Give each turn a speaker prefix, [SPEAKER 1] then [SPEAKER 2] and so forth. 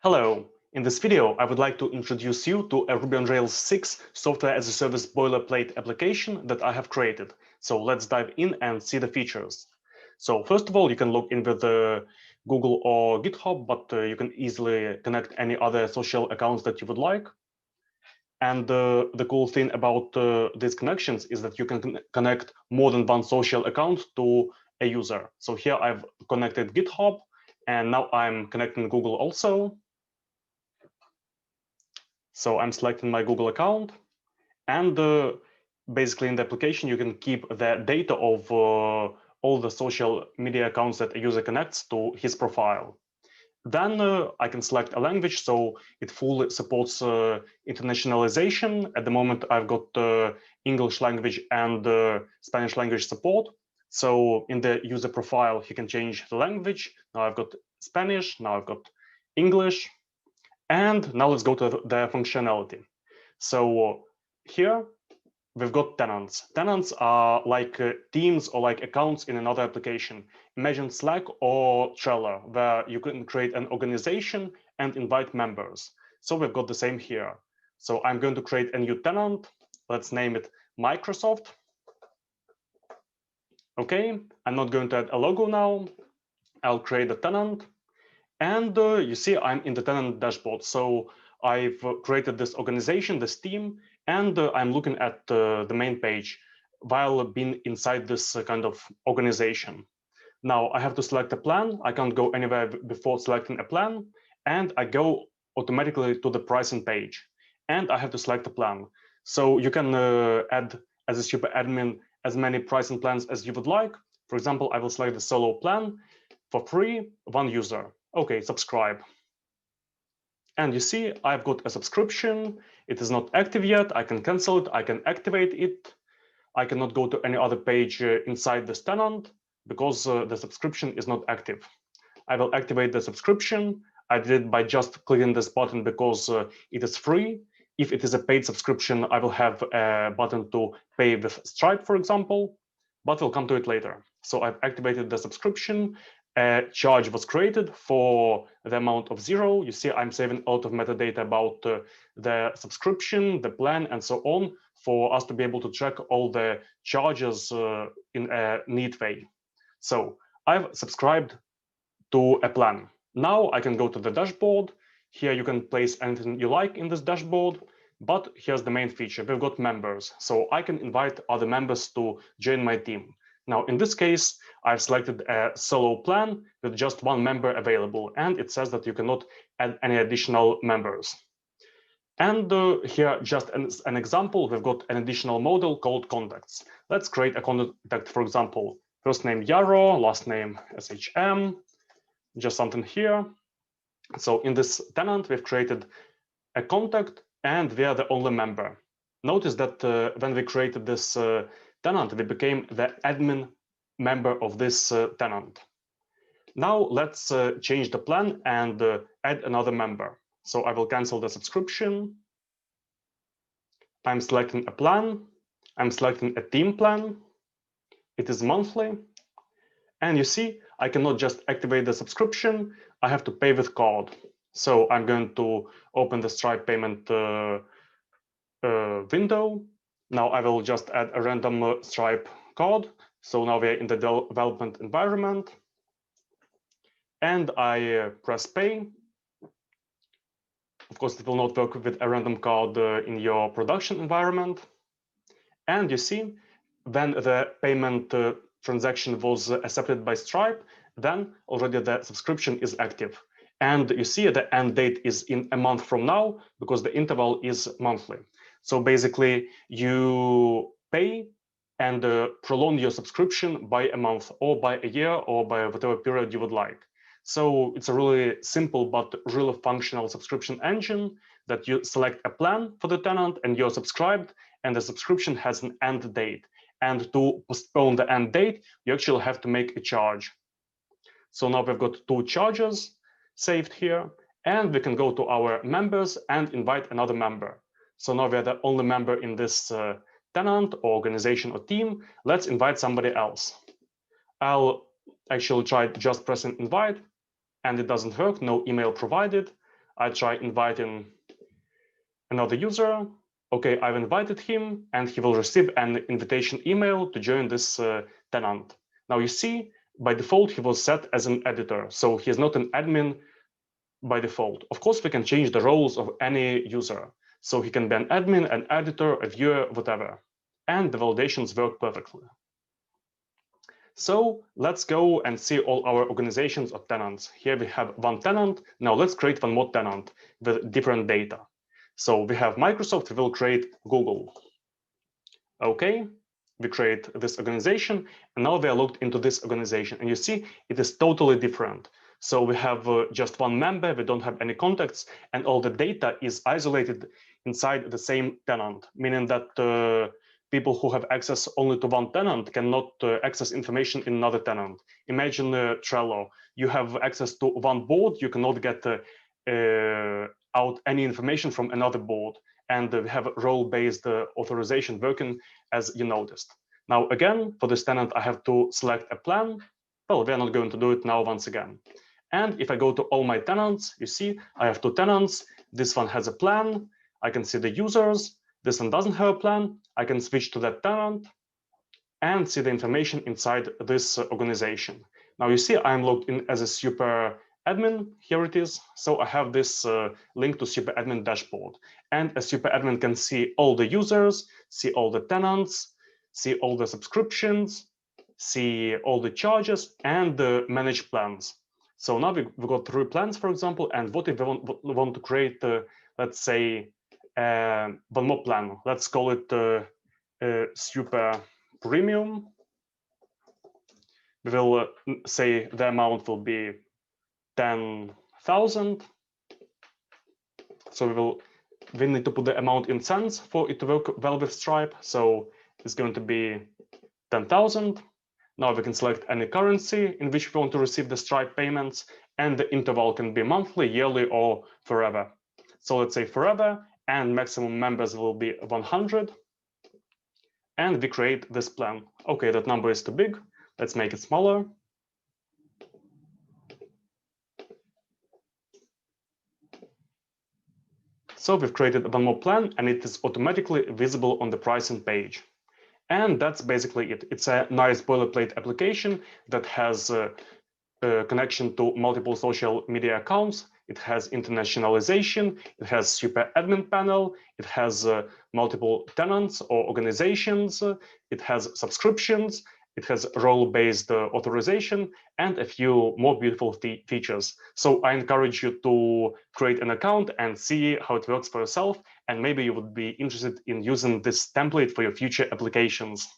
[SPEAKER 1] Hello. In this video, I would like to introduce you to a Ruby on Rails 6 software as a service boilerplate application that I have created. So let's dive in and see the features. So first of all, you can log in with Google or GitHub, but you can easily connect any other social accounts that you would like. And the cool thing about these connections is that you can connect more than one social account to a user. So here I've connected GitHub, and now I'm connecting Google also. So I'm selecting my Google account, and basically in the application, you can keep the data of all the social media accounts that a user connects to his profile. Then I can select a language, so it fully supports internationalization. At the moment, I've got English language and Spanish language support. So in the user profile, he can change the language. Now I've got Spanish, now I've got English. And now let's go to the functionality. So here we've got tenants. Tenants are like teams or like accounts in another application. Imagine Slack or Trello, where you can create an organization and invite members. So we've got the same here. So I'm going to create a new tenant. Let's name it Microsoft. Okay, I'm not going to add a logo now. I'll create a tenant. And you see, I'm in the tenant dashboard. So I've created this organization, this team, and I'm looking at the main page while being inside this kind of organization. Now I have to select a plan. I can't go anywhere before selecting a plan. And I go automatically to the pricing page. And I have to select a plan. So you can add, as a super admin, as many pricing plans as you would like. For example, I will select the solo plan for free, one user. Okay, subscribe. And you see, I've got a subscription. It is not active yet. I can cancel it. I can activate it. I cannot go to any other page inside this tenant because the subscription is not active. I will activate the subscription. I did it by just clicking this button because it is free. If it is a paid subscription, I will have a button to pay with Stripe, for example, but we'll come to it later. So I've activated the subscription. A charge was created for the amount of 0. You see, I'm saving a lot of metadata about the subscription, the plan, and so on, for us to be able to track all the charges in a neat way. So I've subscribed to a plan. Now I can go to the dashboard. Here you can place anything you like in this dashboard, but here's the main feature. We've got members, so I can invite other members to join my team. Now, in this case, I've selected a solo plan with just one member available, and it says that you cannot add any additional members. And here, just an example, we've got an additional model called contacts. Let's create a contact, for example, first name Yaro, last name SHM, just something here. So in this tenant, we've created a contact, and we are the only member. Notice that when we created this tenant, we became the admin member of this tenant. Now let's change the plan and add another member. So I will cancel the subscription. I'm selecting a plan. I'm selecting a team plan. It is monthly. And you see, I cannot just activate the subscription. I have to pay with card. So I'm going to open the Stripe payment window. Now I will just add a random Stripe code. So now we're in the development environment. And I press pay. Of course, it will not work with a random code in your production environment. And you see, when the payment transaction was accepted by Stripe, then already the subscription is active. And you see the end date is in a month from now because the interval is monthly. So basically, you pay and prolong your subscription by a month or by a year or by whatever period you would like. So it's a really simple but really functional subscription engine that you select a plan for the tenant and you're subscribed, and the subscription has an end date. And to postpone the end date, you actually have to make a charge. So now we've got two charges saved here, and we can go to our members and invite another member. So now we're the only member in this tenant or organization or team. Let's invite somebody else. I'll actually try just pressing invite, and it doesn't work, no email provided. I try inviting another user. Okay, I've invited him and he will receive an invitation email to join this tenant. Now you see, by default, he was set as an editor. So he is not an admin by default. Of course, we can change the roles of any user. So he can be an admin, an editor, a viewer, whatever. And the validations work perfectly. So let's go and see all our organizations of tenants. Here we have one tenant. Now let's create one more tenant with different data. So we have Microsoft, we will create Google. Okay, we create this organization, and now we are logged into this organization. And you see, it is totally different. So we have just one member, we don't have any contacts, and all the data is isolated inside the same tenant, meaning that people who have access only to one tenant cannot access information in another tenant. Imagine Trello. You have access to one board, you cannot get out any information from another board. And we have role-based authorization working, as you noticed. Now, again, for this tenant, I have to select a plan. Well, we're not going to do it now once again. And if I go to all my tenants, you see, I have 2 tenants. This one has a plan. I can see the users. This one doesn't have a plan. I can switch to that tenant and see the information inside this organization. Now you see I'm logged in as a super admin. Here it is. So I have this link to super admin dashboard. And a super admin can see all the users, see all the tenants, see all the subscriptions, see all the charges, and manage plans. So now we've got 3 plans, for example. And what if we want to create, let's say, one more plan? Let's call it super premium. We will say the amount will be 10,000. So we need to put the amount in cents for it to work well with Stripe. So it's going to be 10,000. Now we can select any currency in which we want to receive the Stripe payments, and the interval can be monthly, yearly, or forever. So let's say forever, and maximum members will be 100. And we create this plan. Okay, that number is too big. Let's make it smaller. So we've created one more plan, and it is automatically visible on the pricing page. And that's basically it. It's a nice boilerplate application that has a connection to multiple social media accounts. It has internationalization. It has super admin panel. It has multiple tenants or organizations. It has subscriptions. It has role-based authorization and a few more beautiful features. So I encourage you to create an account and see how it works for yourself. And maybe you would be interested in using this template for your future applications.